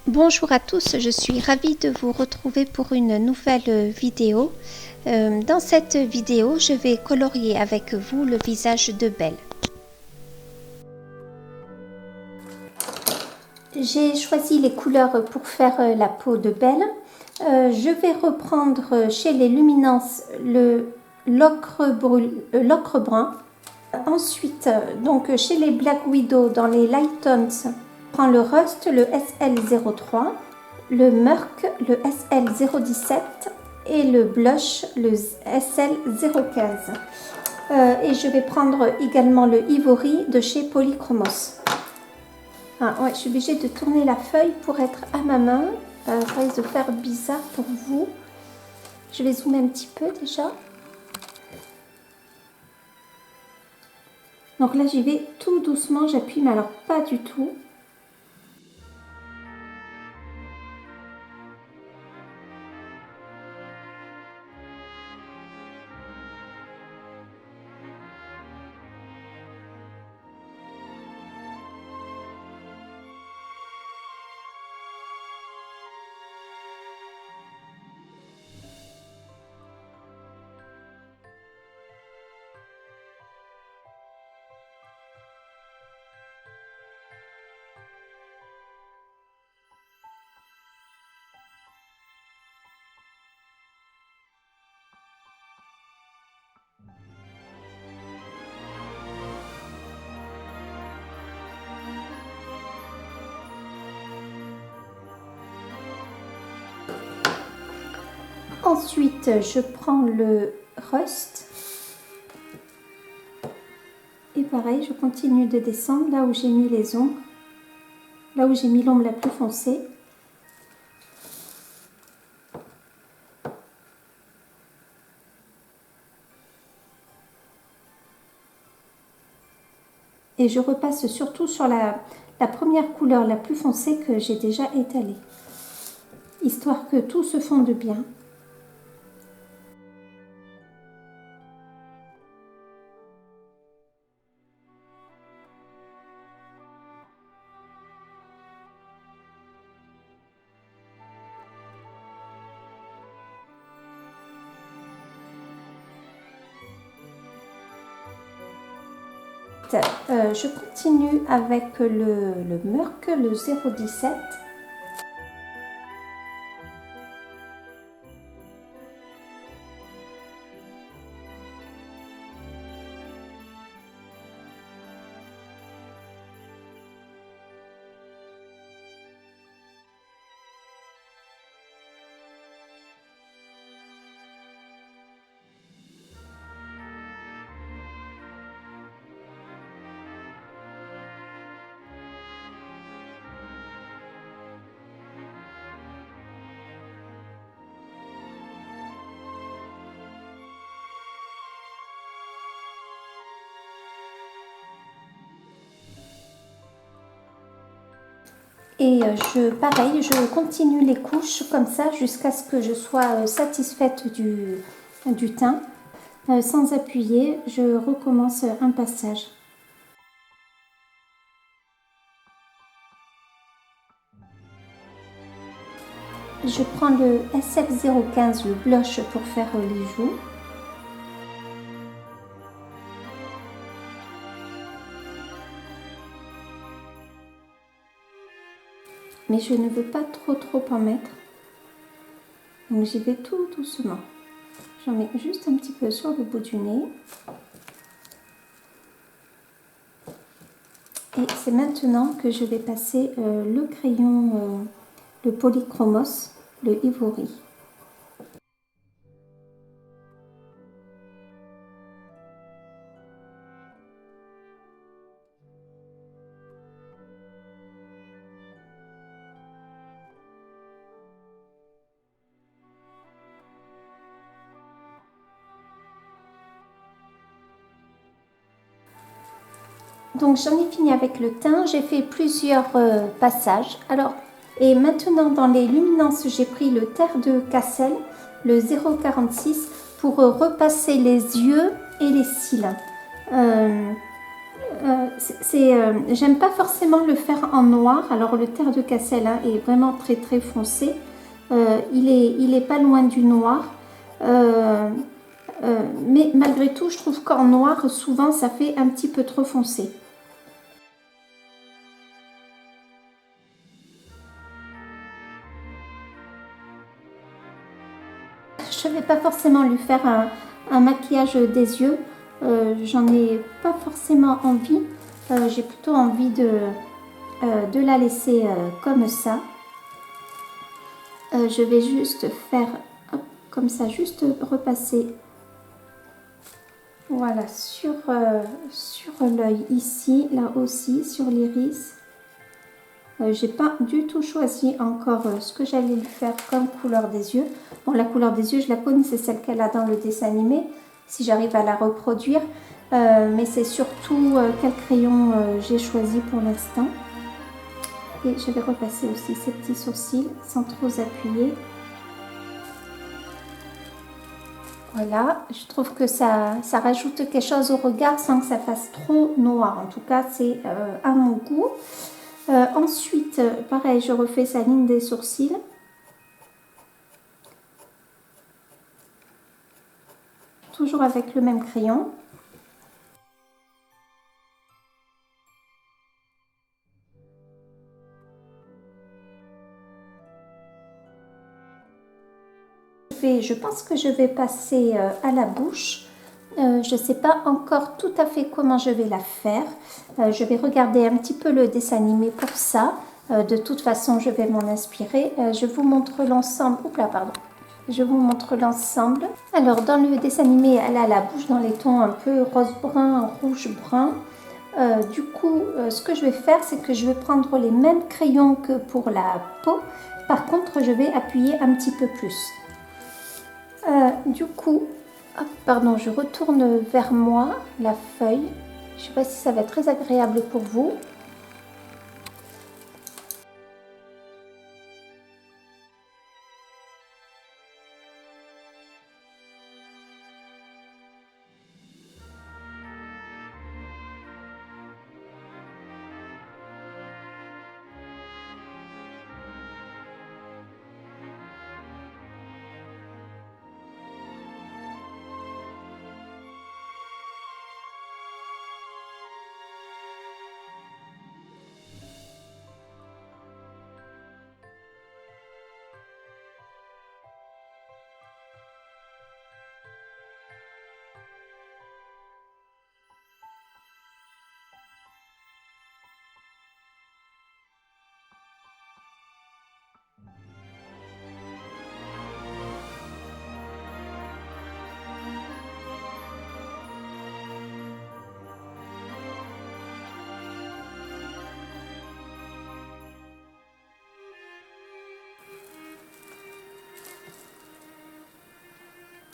Bonjour à tous, je suis ravie de vous retrouver pour une nouvelle vidéo. Dans cette vidéo, je vais colorier avec vous le visage de Belle. J'ai choisi les couleurs pour faire la peau de Belle. Je vais reprendre chez les Luminance l'ocre brun. Ensuite, donc chez les Black Widow, dans les Light Tones, je prends le Rust, le SL03, le Murk, le SL017 et le Blush, le SL015. Et je vais prendre également le Ivory de chez Polychromos. Ah, ouais, je suis obligée de tourner la feuille pour être à ma main. Ça risque de faire bizarre pour vous. Je vais zoomer un petit peu déjà. Donc là, j'y vais tout doucement, j'appuie, mais alors pas du tout. Ensuite, je prends le Rust. Et pareil, je continue de descendre là où j'ai mis les ombres. Là où j'ai mis l'ombre la plus foncée. Et je repasse surtout sur la première couleur la plus foncée que j'ai déjà étalée. Histoire que tout se fonde bien. Je continue avec le Murk, le 017. Et pareil, je continue les couches comme ça jusqu'à ce que je sois satisfaite du teint. Sans appuyer, je recommence un passage. Je prends le SF015, le blush pour faire les joues. Mais je ne veux pas trop en mettre. Donc j'y vais tout doucement. J'en mets juste un petit peu sur le bout du nez. Et c'est maintenant que je vais passer le crayon, le Polychromos, le Ivory. Donc j'en ai fini avec le teint, j'ai fait plusieurs passages. Alors, et maintenant dans les luminances, j'ai pris le Terre de Cassel, le 046, pour repasser les yeux et les cils. J'aime pas forcément le faire en noir. Alors le terre de Cassel hein, est vraiment très très foncé. Il est pas loin du noir. Mais malgré tout, je trouve qu'en noir, souvent, ça fait un petit peu trop foncé. Je ne vais pas forcément lui faire un maquillage des yeux. J'en ai pas forcément envie. J'ai plutôt envie de la laisser comme ça. Je vais juste faire hop, comme ça, juste repasser voilà sur l'œil ici, là aussi, sur l'iris. J'ai pas du tout choisi encore ce que j'allais lui faire comme couleur des yeux. Bon, la couleur des yeux, je la connais, c'est celle qu'elle a dans le dessin animé, si j'arrive à la reproduire. Mais c'est surtout quel crayon j'ai choisi pour l'instant. Et je vais repasser aussi ces petits sourcils sans trop appuyer. Voilà, je trouve que ça rajoute quelque chose au regard sans que ça fasse trop noir. En tout cas, c'est à mon goût. Ensuite, pareil, je refais sa ligne des sourcils. Toujours avec le même crayon. Je pense que je vais passer à la bouche. Je ne sais pas encore tout à fait comment je vais la faire. Je vais regarder un petit peu le dessin animé pour ça. De toute façon, je vais m'en inspirer. Je vous montre l'ensemble. Oups là, pardon. Je vous montre l'ensemble. Alors, dans le dessin animé, elle a la bouche dans les tons un peu rose-brun, rouge-brun. Du coup, ce que je vais faire, c'est que je vais prendre les mêmes crayons que pour la peau. Par contre, je vais appuyer un petit peu plus. Du coup, hop, pardon, je retourne vers moi la feuille. Je ne sais pas si ça va être très agréable pour vous.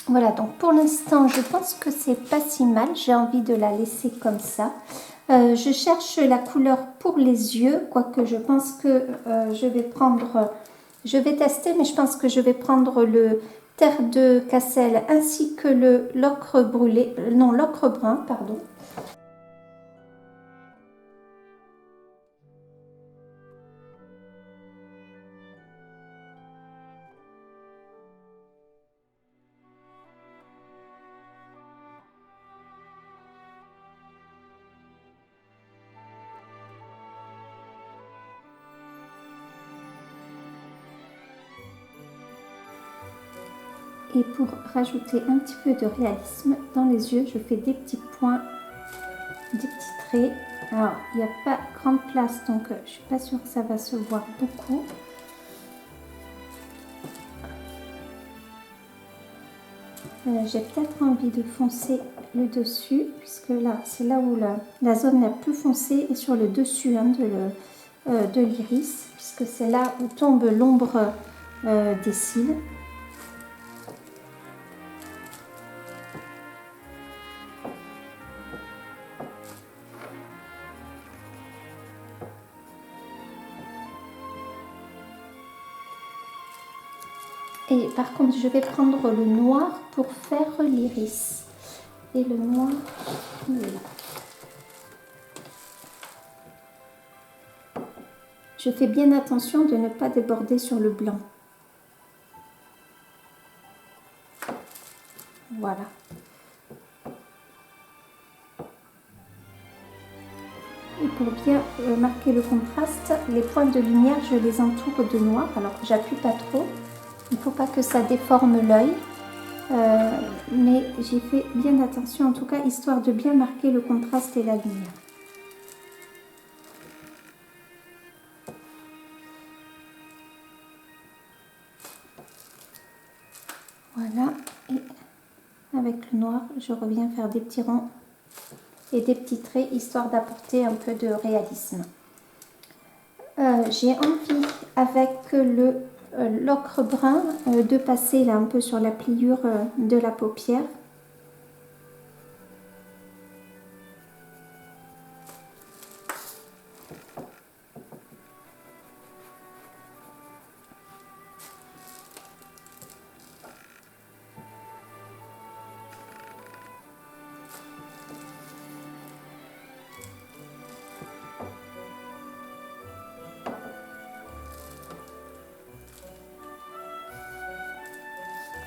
Voilà, donc pour l'instant, je pense que c'est pas si mal. J'ai envie de la laisser comme ça. Je cherche la couleur pour les yeux, quoique je pense que je vais prendre... Je vais tester, mais je pense que je vais prendre le terre de Cassel ainsi que le l'ocre brûlé, non, l'ocre brun, pardon. Et pour rajouter un petit peu de réalisme dans les yeux, je fais des petits points, des petits traits. Alors, il n'y a pas grande place, donc je ne suis pas sûre que ça va se voir beaucoup. J'ai peut-être envie de foncer le dessus, puisque là, c'est là où la zone la plus foncée est sur le dessus hein, de l'iris, puisque c'est là où tombe l'ombre des cils. Et par contre, je vais prendre le noir pour faire l'iris. Et le noir, il est là. Je fais bien attention de ne pas déborder sur le blanc. Voilà. Et pour bien marquer le contraste, les points de lumière, je les entoure de noir. Alors, j'appuie pas trop. Il ne faut pas que ça déforme l'œil. Mais j'ai fait bien attention, en tout cas, histoire de bien marquer le contraste et la lumière. Voilà. Et avec le noir, je reviens faire des petits ronds et des petits traits, histoire d'apporter un peu de réalisme. J'ai envie, avec l'ocre brun, de passer là un peu sur la pliure de la paupière.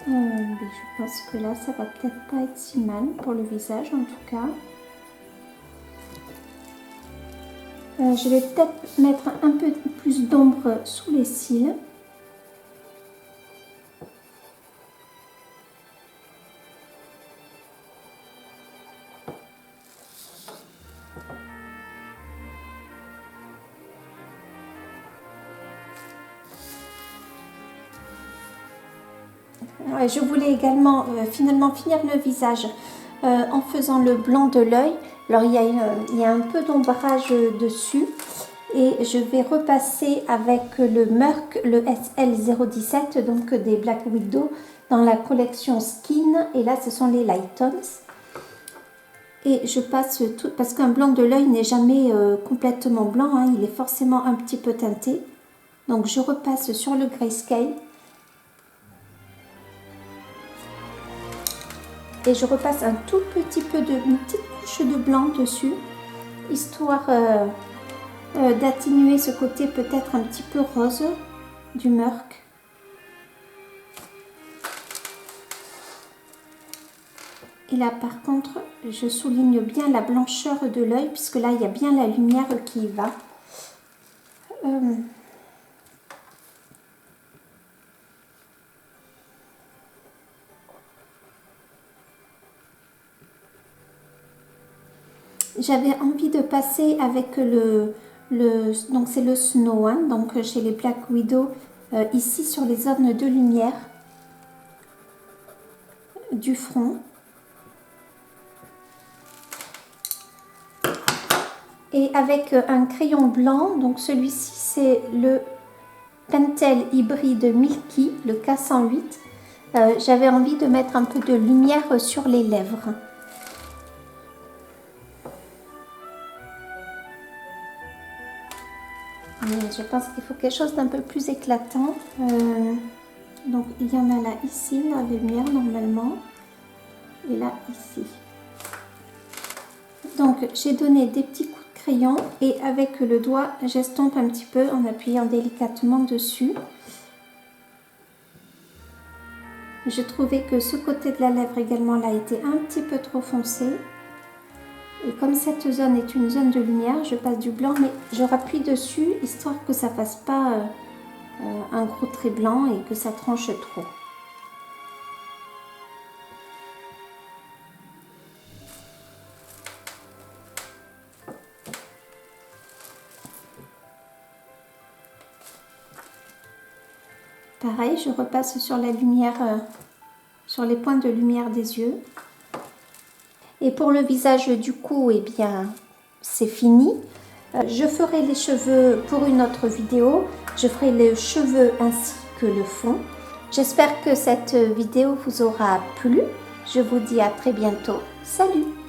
Je pense que là, ça va peut-être pas être si mal pour le visage en tout cas. Je vais peut-être mettre un peu plus d'ombre sous les cils. Je voulais également finalement finir le visage en faisant le blanc de l'œil. Alors il y a un peu d'ombrage dessus et je vais repasser avec le Merck, le SL017, donc des Black Widow dans la collection Skin, et là ce sont les Light Tones. Et je passe tout, parce qu'un blanc de l'œil n'est jamais complètement blanc, hein, il est forcément un petit peu teinté. Donc je repasse sur le grayscale. Et je repasse un tout petit peu une petite couche de blanc dessus, histoire d'atténuer ce côté peut-être un petit peu rose du Merck. Et là par contre, je souligne bien la blancheur de l'œil, puisque là il y a bien la lumière qui y va. J'avais envie de passer avec donc c'est le Snow, hein, donc chez les Black Widow, ici sur les zones de lumière du front. Et avec un crayon blanc, donc celui-ci c'est le Pentel hybride Milky, le K108. J'avais envie de mettre un peu de lumière sur les lèvres. Je pense qu'il faut quelque chose d'un peu plus éclatant. Donc il y en a là ici, la lumière normalement, et là ici. Donc j'ai donné des petits coups de crayon et avec le doigt j'estompe un petit peu en appuyant délicatement dessus. Je trouvais que ce côté de la lèvre également là était un petit peu trop foncé. Et comme cette zone est une zone de lumière, je passe du blanc, mais je rappuie dessus, histoire que ça ne fasse pas un gros trait blanc et que ça tranche trop. Pareil, je repasse sur la lumière, sur les points de lumière des yeux. Et pour le visage du cou, eh bien, c'est fini. Je ferai les cheveux pour une autre vidéo. Je ferai les cheveux ainsi que le fond. J'espère que cette vidéo vous aura plu. Je vous dis à très bientôt. Salut!